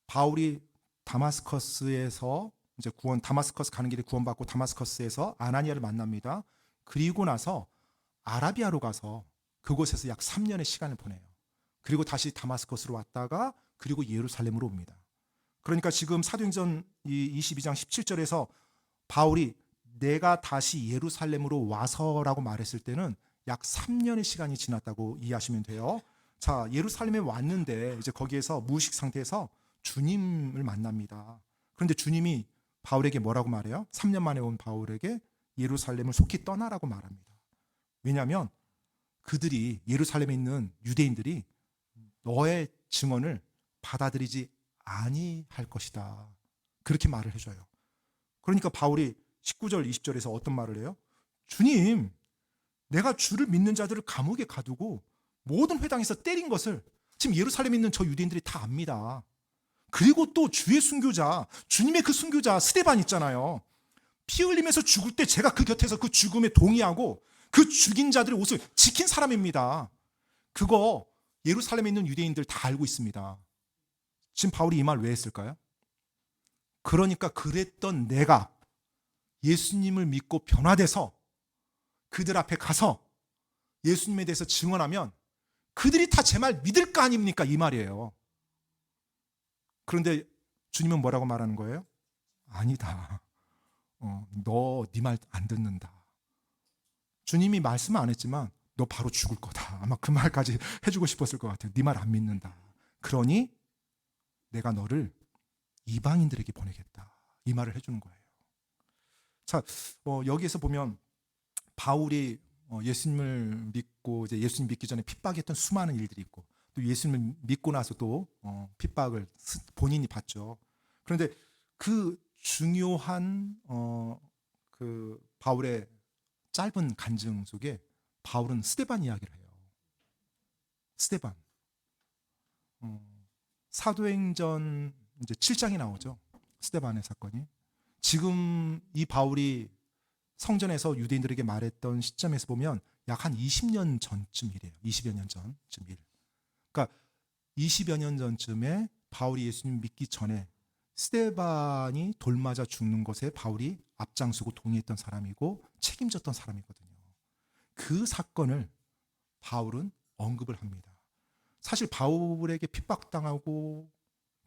Speaker 1: 바울이 다마스커스에서 이제 다마스커스 가는 길에 구원받고 다마스커스에서 아나니아를 만납니다. 그리고 나서 아라비아로 가서 그곳에서 약 3년의 시간을 보내요. 그리고 다시 다마스커스로 왔다가 그리고 예루살렘으로 옵니다. 그러니까 지금 사도행전 22장 17절에서 바울이 내가 다시 예루살렘으로 와서라고 말했을 때는 약 3년의 시간이 지났다고 이해하시면 돼요. 자, 예루살렘에 왔는데 이제 거기에서 무의식 상태에서 주님을 만납니다. 그런데 주님이 바울에게 뭐라고 말해요? 3년 만에 온 바울에게 예루살렘을 속히 떠나라고 말합니다. 왜냐하면 그들이 예루살렘에 있는 유대인들이 너의 증언을 받아들이지 아니할 것이다. 그렇게 말을 해줘요. 그러니까 바울이 19절 20절에서 어떤 말을 해요? 주님, 내가 주를 믿는 자들을 감옥에 가두고 모든 회당에서 때린 것을 지금 예루살렘에 있는 저 유대인들이 다 압니다. 그리고 또 주의 순교자, 주님의 그 순교자 스데반 있잖아요. 피 흘리면서 죽을 때 제가 그 곁에서 그 죽음에 동의하고 그 죽인 자들의 옷을 지킨 사람입니다. 그거 예루살렘에 있는 유대인들 다 알고 있습니다. 지금 바울이 이 말 왜 했을까요? 그러니까 그랬던 내가 예수님을 믿고 변화돼서 그들 앞에 가서 예수님에 대해서 증언하면 그들이 다 제 말 믿을 거 아닙니까? 이 말이에요. 그런데 주님은 뭐라고 말하는 거예요? 아니다. 너 네 말 안 듣는다. 주님이 말씀 안 했지만 너 바로 죽을 거다. 아마 그 말까지 해주고 싶었을 것 같아요. 네 말 안 믿는다. 그러니 내가 너를 이방인들에게 보내겠다. 이 말을 해주는 거예요. 자, 여기에서 보면 바울이 예수님을 믿고 이제 예수님 믿기 전에 핍박했던 수많은 일들이 있고 또 예수님을 믿고 나서도 핍박을 본인이 받죠. 그런데 그 중요한 그 바울의 짧은 간증 속에 바울은 스데반 이야기를 해요. 스데반. 사도행전 이제 7장이 나오죠. 스데반의 사건이. 지금 이 바울이 성전에서 유대인들에게 말했던 시점에서 보면 약 한 20년 전쯤 일이에요. 20여 년 전쯤 일. 그러니까 20여 년 전쯤에 바울이 예수님 믿기 전에 스데반이 돌 맞아 죽는 것에 바울이 앞장서고 동의했던 사람이고 책임졌던 사람이거든요. 그 사건을 바울은 언급을 합니다. 사실 바울에게 핍박당하고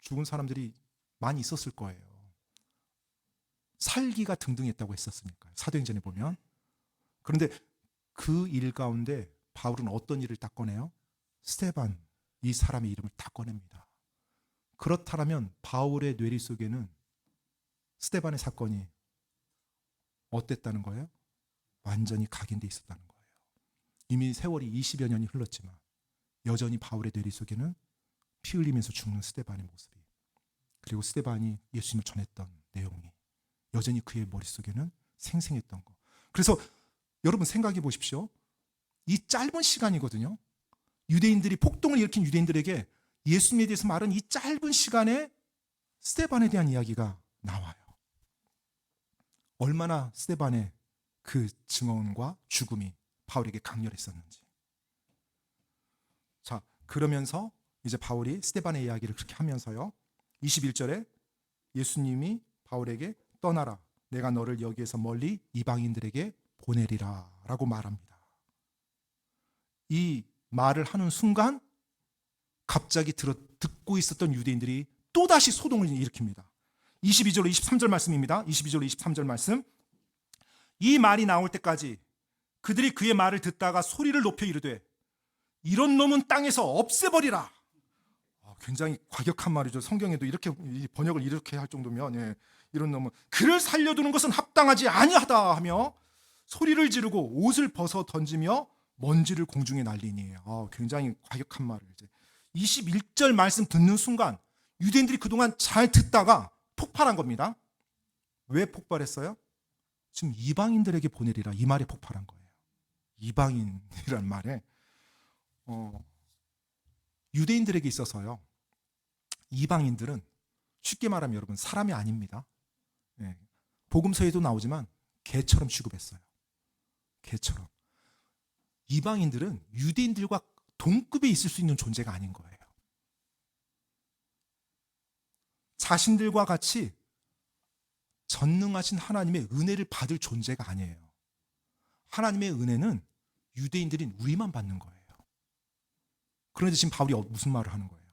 Speaker 1: 죽은 사람들이 많이 있었을 거예요. 살기가 등등했다고 했었으니까요. 사도행전에 보면. 그런데 그 일 가운데 바울은 어떤 일을 딱 꺼내요? 스데반, 이 사람의 이름을 딱 꺼냅니다. 그렇다면 바울의 뇌리 속에는 스데반의 사건이 어땠다는 거예요? 완전히 각인돼 있었다는 거예요. 이미 세월이 20여 년이 흘렀지만 여전히 바울의 뇌리 속에는 피 흘리면서 죽는 스데반의 모습이, 그리고 스데반이 예수님을 전했던 내용이 여전히 그의 머릿속에는 생생했던 거. 그래서 여러분 생각해 보십시오. 이 짧은 시간이거든요. 유대인들이 폭동을 일으킨 유대인들에게 예수님에 대해서 말한 이 짧은 시간에 스데반에 대한 이야기가 나와요. 얼마나 스데반의 그 증언과 죽음이 바울에게 강렬했었는지. 자, 그러면서 이제 바울이 스데반의 이야기를 그렇게 하면서요, 21절에 예수님이 바울에게 떠나라, 내가 너를 여기에서 멀리 이방인들에게 보내리라 라고 말합니다. 이 말을 하는 순간 갑자기 듣고 있었던 유대인들이 또다시 소동을 일으킵니다. 22절로 23절 말씀입니다. 22절로 23절 말씀. 이 말이 나올 때까지 그들이 그의 말을 듣다가 소리를 높여 이르되 이런 놈은 땅에서 없애버리라. 굉장히 과격한 말이죠. 성경에도 이렇게 번역을 이렇게 할 정도면, 이런 놈은 그를 살려두는 것은 합당하지 아니하다 하며 소리를 지르고 옷을 벗어 던지며 먼지를 공중에 날리니. 굉장히 과격한 말을 이제 21절 말씀 듣는 순간 유대인들이 그동안 잘 듣다가 폭발한 겁니다. 왜 폭발했어요? 지금 이방인들에게 보내리라, 이 말에 폭발한 거예요. 이방인이란 말에 유대인들에게 있어서요, 이방인들은 쉽게 말하면 여러분 사람이 아닙니다. 복음서에도 나오지만 개처럼 취급했어요. 개처럼. 이방인들은 유대인들과 동급에 있을 수 있는 존재가 아닌 거예요. 자신들과 같이 전능하신 하나님의 은혜를 받을 존재가 아니에요. 하나님의 은혜는 유대인들인 우리만 받는 거예요. 그런데 지금 바울이 무슨 말을 하는 거예요?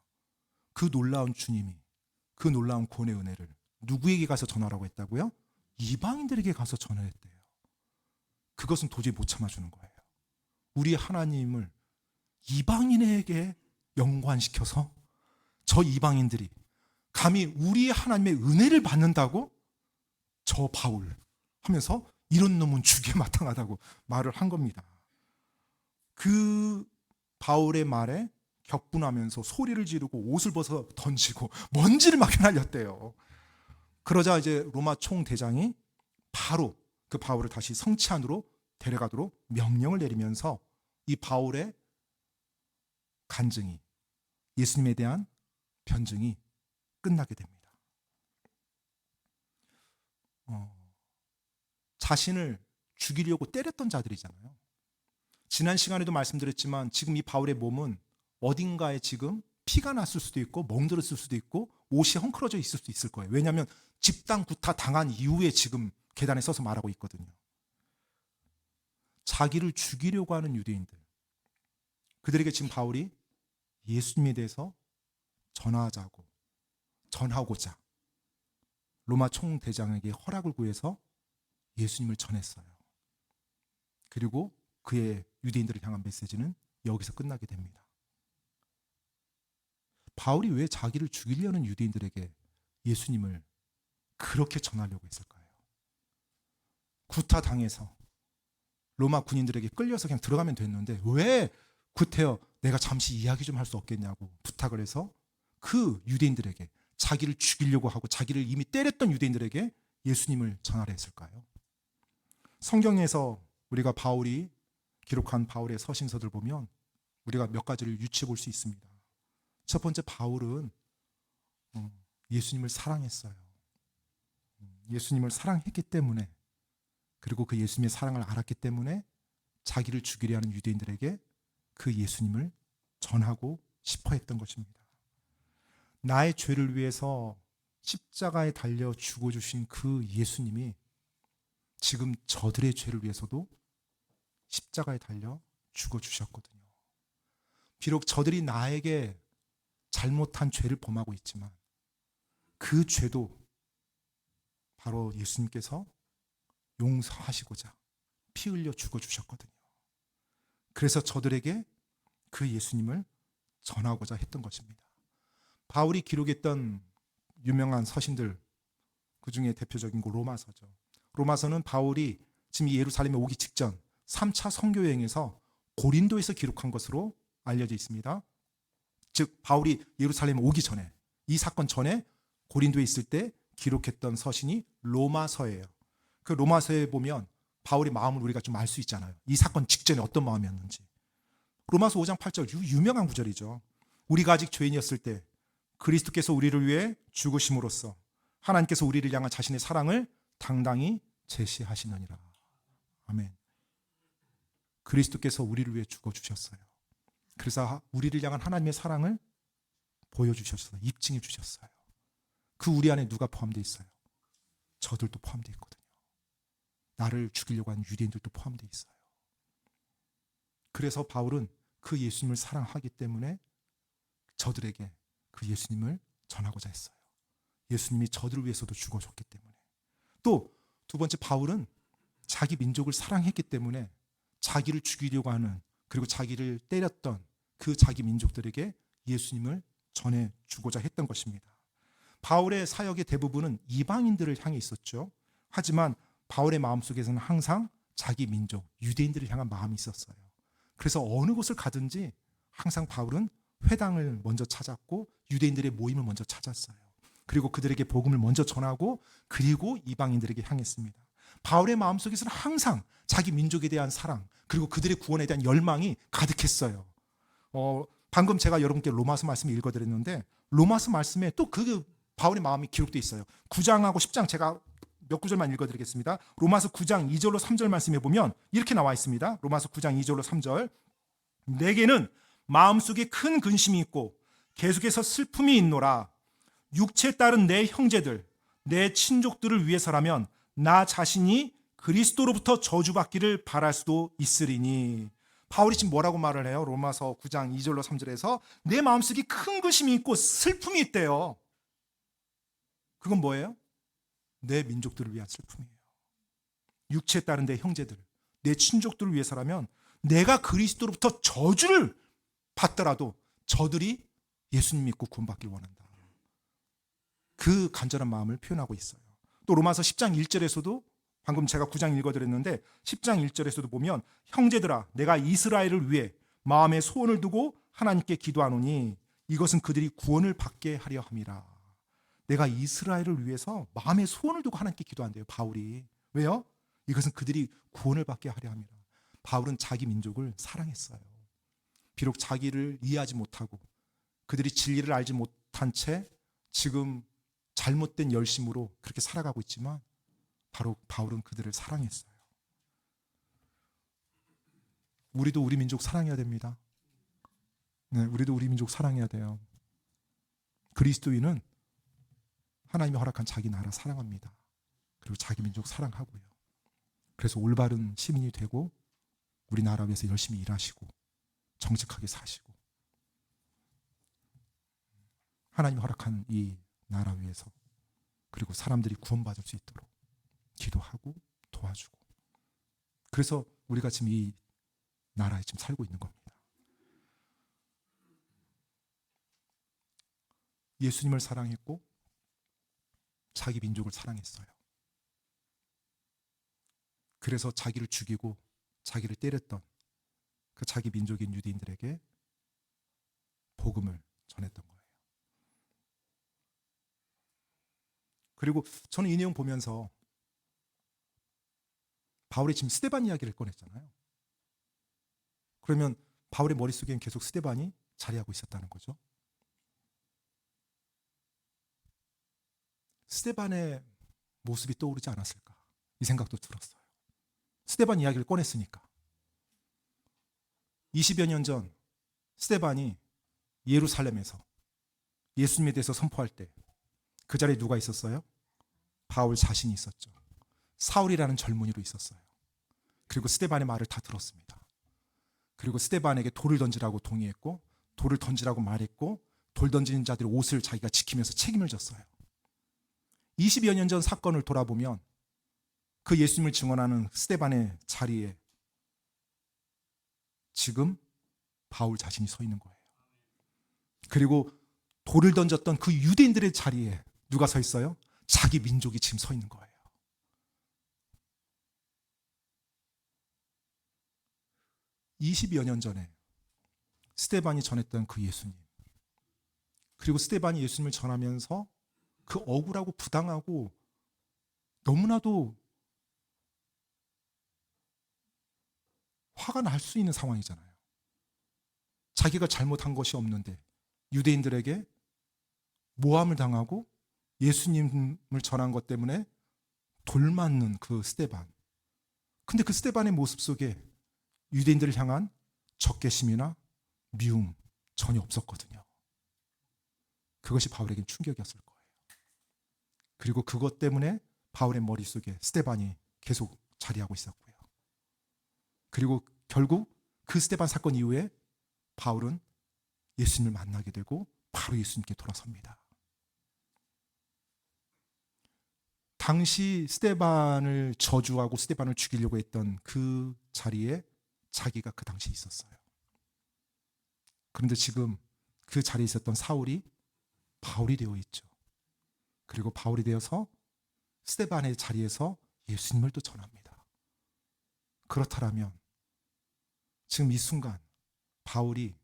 Speaker 1: 그 놀라운 주님이, 그 놀라운 구원의 은혜를 누구에게 가서 전하라고 했다고요? 이방인들에게 가서 전했대요. 그것은 도저히 못 참아주는 거예요. 우리 하나님을 이방인에게 연관시켜서 저 이방인들이 감히 우리 하나님의 은혜를 받는다고? 저 바울 하면서 이런 놈은 죽기에 마땅하다고 말을 한 겁니다. 그 바울의 말에 격분하면서 소리를 지르고 옷을 벗어 던지고 먼지를 막 날렸대요. 그러자 이제 로마 총대장이 바로 그 바울을 다시 성치 안으로 데려가도록 명령을 내리면서 이 바울의 간증이, 예수님에 대한 변증이 끝나게 됩니다. 자신을 죽이려고 때렸던 자들이잖아요. 지난 시간에도 말씀드렸지만 지금 이 바울의 몸은 어딘가에 지금 피가 났을 수도 있고 멍들었을 수도 있고 옷이 헝클어져 있을 수도 있을 거예요. 왜냐하면 집단 구타 당한 이후에 지금 계단에 서서 말하고 있거든요. 자기를 죽이려고 하는 유대인들, 그들에게 지금 바울이 예수님에 대해서 전하고자 로마 총대장에게 허락을 구해서 예수님을 전했어요. 그리고 그의 유대인들을 향한 메시지는 여기서 끝나게 됩니다. 바울이 왜 자기를 죽이려는 유대인들에게 예수님을 그렇게 전하려고 했을까요? 구타당해서 로마 군인들에게 끌려서 그냥 들어가면 됐는데 왜 구태여 내가 잠시 이야기 좀 할 수 없겠냐고 부탁을 해서 그 유대인들에게, 자기를 죽이려고 하고 자기를 이미 때렸던 유대인들에게 예수님을 전하려 했을까요? 성경에서 우리가 바울이 기록한 바울의 서신서들 보면 우리가 몇 가지를 유추해 볼 수 있습니다. 첫 번째, 바울은 예수님을 사랑했어요. 예수님을 사랑했기 때문에, 그리고 그 예수님의 사랑을 알았기 때문에 자기를 죽이려 하는 유대인들에게 그 예수님을 전하고 싶어 했던 것입니다. 나의 죄를 위해서 십자가에 달려 죽어주신 그 예수님이 지금 저들의 죄를 위해서도 십자가에 달려 죽어주셨거든요. 비록 저들이 나에게 잘못한 죄를 범하고 있지만 그 죄도 바로 예수님께서 용서하시고자 피 흘려 죽어주셨거든요. 그래서 저들에게 그 예수님을 전하고자 했던 것입니다. 바울이 기록했던 유명한 서신들, 그 중에 대표적인 거 로마서죠. 로마서는 바울이 지금 예루살렘에 오기 직전 3차 선교 여행에서 고린도에서 기록한 것으로 알려져 있습니다. 즉 바울이 예루살렘에 오기 전에, 이 사건 전에 고린도에 있을 때 기록했던 서신이 로마서예요. 그 로마서에 보면 바울의 마음을 우리가 좀 알 수 있잖아요. 이 사건 직전에 어떤 마음이었는지. 로마서 5장 8절 유명한 구절이죠. 우리가 아직 죄인이었을 때 그리스도께서 우리를 위해 죽으심으로써 하나님께서 우리를 향한 자신의 사랑을 당당히 제시하시느니라. 아멘. 그리스도께서 우리를 위해 죽어주셨어요. 그래서 우리를 향한 하나님의 사랑을 보여주셨어요. 입증해 주셨어요. 그 우리 안에 누가 포함되어 있어요? 저들도 포함되어 있거든요. 나를 죽이려고 하는 유대인들도 포함되어 있어요. 그래서 바울은 그 예수님을 사랑하기 때문에 저들에게 그 예수님을 전하고자 했어요. 예수님이 저들을 위해서도 죽어줬기 때문에. 또 두 번째, 바울은 자기 민족을 사랑했기 때문에 자기를 죽이려고 하는, 그리고 자기를 때렸던 그 자기 민족들에게 예수님을 전해주고자 했던 것입니다. 바울의 사역의 대부분은 이방인들을 향해 있었죠. 하지만 바울의 마음속에서는 항상 자기 민족, 유대인들을 향한 마음이 있었어요. 그래서 어느 곳을 가든지 항상 바울은 회당을 먼저 찾았고 유대인들의 모임을 먼저 찾았어요. 그리고 그들에게 복음을 먼저 전하고 그리고 이방인들에게 향했습니다. 바울의 마음속에서는 항상 자기 민족에 대한 사랑, 그리고 그들의 구원에 대한 열망이 가득했어요. 방금 제가 여러분께 로마서 말씀을 읽어드렸는데 로마서 말씀에 또 그 바울의 마음이 기록되어 있어요. 9장하고 10장 제가 몇 구절만 읽어드리겠습니다. 로마서 9장 2절로 3절 말씀에 보면 이렇게 나와 있습니다. 로마서 9장 2절로 3절. 내게는 마음속에 큰 근심이 있고 계속해서 슬픔이 있노라. 육체에 따른 내 형제들, 내 친족들을 위해서라면 나 자신이 그리스도로부터 저주받기를 바랄 수도 있으리니. 바울이 지금 뭐라고 말을 해요? 로마서 9장 2절로 3절에서 내 마음속에 큰 근심이 있고 슬픔이 있대요. 그건 뭐예요? 내 민족들을 위한 슬픔이에요. 육체에 따른 내 형제들, 내 친족들을 위해서라면 내가 그리스도로부터 저주를 받더라도 저들이 예수님 믿고 구원받길 원한다. 그 간절한 마음을 표현하고 있어요. 또 로마서 10장 1절에서도 방금 제가 9장 읽어드렸는데 10장 1절에서도 보면 형제들아 내가 이스라엘을 위해 마음에 소원을 두고 하나님께 기도하노니 이것은 그들이 구원을 받게 하려 함이라. 내가 이스라엘을 위해서 마음에 소원을 두고 하나님께 기도한대요. 바울이. 왜요? 이것은 그들이 구원을 받게 하려 함이라. 바울은 자기 민족을 사랑했어요. 비록 자기를 이해하지 못하고 그들이 진리를 알지 못한 채 지금 잘못된 열심으로 그렇게 살아가고 있지만 바로 바울은 그들을 사랑했어요. 우리도 우리 민족 사랑해야 됩니다. 네, 우리도 우리 민족 사랑해야 돼요. 그리스도인은 하나님이 허락한 자기 나라 사랑합니다. 그리고 자기 민족 사랑하고요. 그래서 올바른 시민이 되고 우리나라 위해서 열심히 일하시고 정직하게 사시고 하나님이 허락한 이 나라 위해서 그리고 사람들이 구원받을 수 있도록 기도하고 도와주고, 그래서 우리가 지금 이 나라에 지금 살고 있는 겁니다. 예수님을 사랑했고 자기 민족을 사랑했어요. 그래서 자기를 죽이고 자기를 때렸던 그 자기 민족인 유대인들에게 복음을 전했던 거예요. 그리고 저는 이 내용 보면서 바울이 지금 스데반 이야기를 꺼냈잖아요. 그러면 바울의 머릿속에는 계속 스데반이 자리하고 있었다는 거죠. 스데반의 모습이 떠오르지 않았을까, 이 생각도 들었어요. 스데반 이야기를 꺼냈으니까. 20여 년 전 스데반이 예루살렘에서 예수님에 대해서 선포할 때 그 자리에 누가 있었어요? 바울 자신이 있었죠. 사울이라는 젊은이로 있었어요. 그리고 스데반의 말을 다 들었습니다. 그리고 스데반에게 돌을 던지라고 동의했고 돌을 던지라고 말했고 돌 던지는 자들의 옷을 자기가 지키면서 책임을 졌어요. 20여 년 전 사건을 돌아보면 그 예수님을 증언하는 스데반의 자리에 지금 바울 자신이 서 있는 거예요. 그리고 돌을 던졌던 그 유대인들의 자리에 누가 서 있어요? 자기 민족이 지금 서 있는 거예요. 20여 년 전에 스데반이 전했던 그 예수님, 그리고 스데반이 예수님을 전하면서 그 억울하고 부당하고 너무나도 화가 날 수 있는 상황이잖아요. 자기가 잘못한 것이 없는데 유대인들에게 모함을 당하고 예수님을 전한 것 때문에 돌맞는 그 스데반. 근데 그 스데반의 모습 속에 유대인들을 향한 적개심이나 미움 전혀 없었거든요. 그것이 바울에겐 충격이었을 거예요. 그리고 그것 때문에 바울의 머릿속에 스데반이 계속 자리하고 있었고요. 그리고 결국 그 스데반 사건 이후에 바울은 예수님을 만나게 되고 바로 예수님께 돌아섭니다. 당시 스데반을 저주하고 스데반을 죽이려고 했던 그 자리에 자기가 그 당시에 있었어요. 그런데 지금 그 자리에 있었던 사울이 바울이 되어 있죠. 그리고 바울이 되어서 스데반의 자리에서 예수님을 또 전합니다. 그렇다면 지금 이 순간 바울이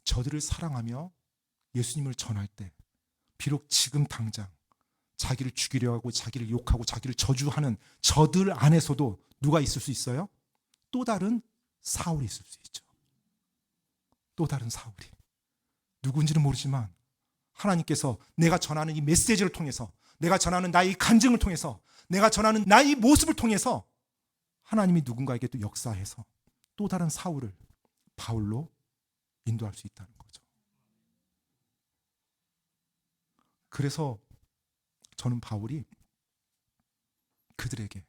Speaker 1: 저들을 사랑하며 예수님을 전할 때 비록 지금 당장 자기를 죽이려 하고 자기를 욕하고 자기를 저주하는 저들 안에서도 누가 있을 수 있어요? 또 다른 사울이 있을 수 있죠. 또 다른 사울이. 누군지는 모르지만 하나님께서 내가 전하는 이 메시지를 통해서, 내가 전하는 나의 간증을 통해서, 내가 전하는 나의 모습을 통해서 하나님이 누군가에게 또 역사해서 또 다른 사울을 바울로 인도할 수 있다는 거죠. 그래서 저는 바울이 그들에게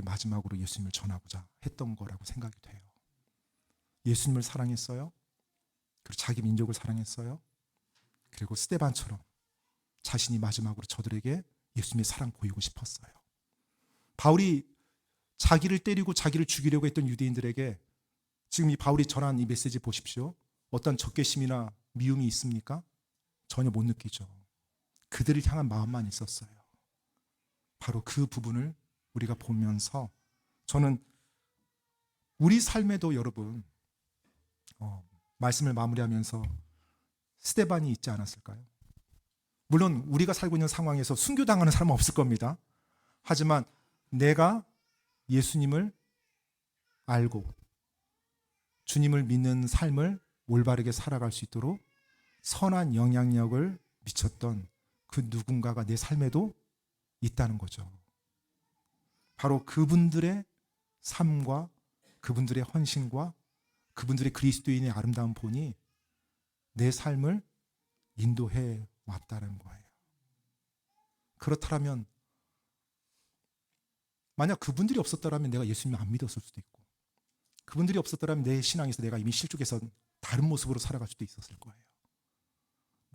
Speaker 1: 마지막으로 예수님을 전하고자 했던 거라고 생각이 돼요. 예수님을 사랑했어요. 그리고 자기 민족을 사랑했어요. 그리고 스데반처럼 자신이 마지막으로 저들에게 예수님의 사랑 보이고 싶었어요. 바울이 자기를 때리고 자기를 죽이려고 했던 유대인들에게 지금 이 바울이 전한 이 메시지 보십시오. 어떤 적개심이나 미움이 있습니까? 전혀 못 느끼죠. 그들을 향한 마음만 있었어요. 바로 그 부분을 우리가 보면서 저는 우리 삶에도 여러분 말씀을 마무리하면서 스데반이 있지 않았을까요? 물론 우리가 살고 있는 상황에서 순교당하는 사람은 없을 겁니다. 하지만 내가 예수님을 알고 주님을 믿는 삶을 올바르게 살아갈 수 있도록 선한 영향력을 미쳤던 그 누군가가 내 삶에도 있다는 거죠. 바로 그분들의 삶과 그분들의 헌신과 그분들의 그리스도인의 아름다운 본이 내 삶을 인도해 왔다는 거예요. 그렇다면 만약 그분들이 없었더라면 내가 예수님을 안 믿었을 수도 있고, 그분들이 없었더라면 내 신앙에서 내가 이미 실족해서 다른 모습으로 살아갈 수도 있었을 거예요.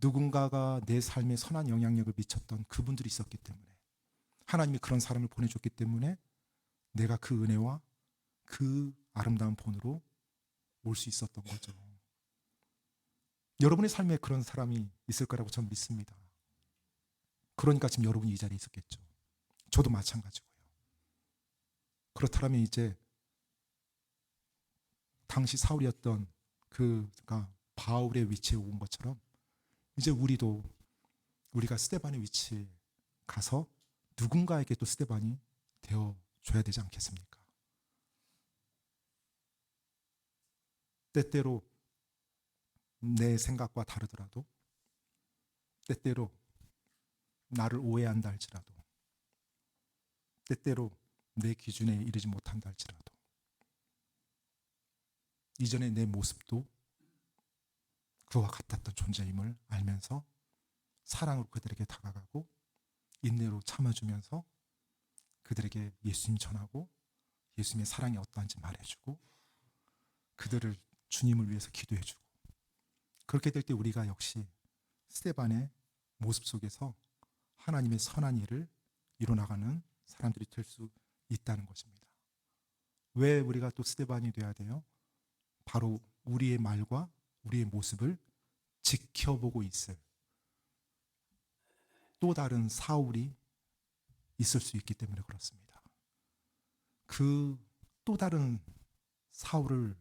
Speaker 1: 누군가가 내 삶에 선한 영향력을 미쳤던 그분들이 있었기 때문에, 하나님이 그런 사람을 보내줬기 때문에 내가 그 은혜와 그 아름다운 본으로 올 수 있었던 거죠. 여러분의 삶에 그런 사람이 있을 거라고 저는 믿습니다. 그러니까 지금 여러분이 이 자리에 있었겠죠. 저도 마찬가지고요. 그렇다면 이제 당시 사울이었던 그가 바울의 위치에 온 것처럼 이제 우리가 스데반의 위치에 가서 누군가에게 또 스데반이 되어줘야 되지 않겠습니까? 때때로 내 생각과 다르더라도, 때때로 나를 오해한다 할지라도, 때때로 내 기준에 이르지 못한다 할지라도, 이전의 내 모습도 그와 같았던 존재임을 알면서 사랑으로 그들에게 다가가고 인내로 참아주면서 그들에게 예수님 전하고 예수님의 사랑이 어떠한지 말해주고 그들을 주님을 위해서 기도해주고 그렇게 될 때 우리가 역시 스데반의 모습 속에서 하나님의 선한 일을 이뤄나가는 사람들이 될 수 있다는 것입니다. 왜 우리가 또 스데반이 돼야 돼요? 바로 우리의 말과 우리의 모습을 지켜보고 있을 또 다른 사울이 있을 수 있기 때문에 그렇습니다. 그 또 다른 사울을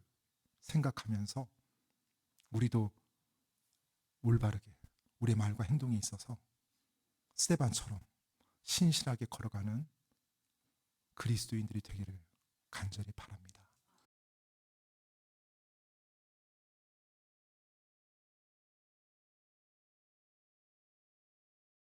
Speaker 1: 생각하면서 우리도 올바르게 우리의 말과 행동에 있어서 스데반처럼 신실하게 걸어가는 그리스도인들이 되기를 간절히 바랍니다.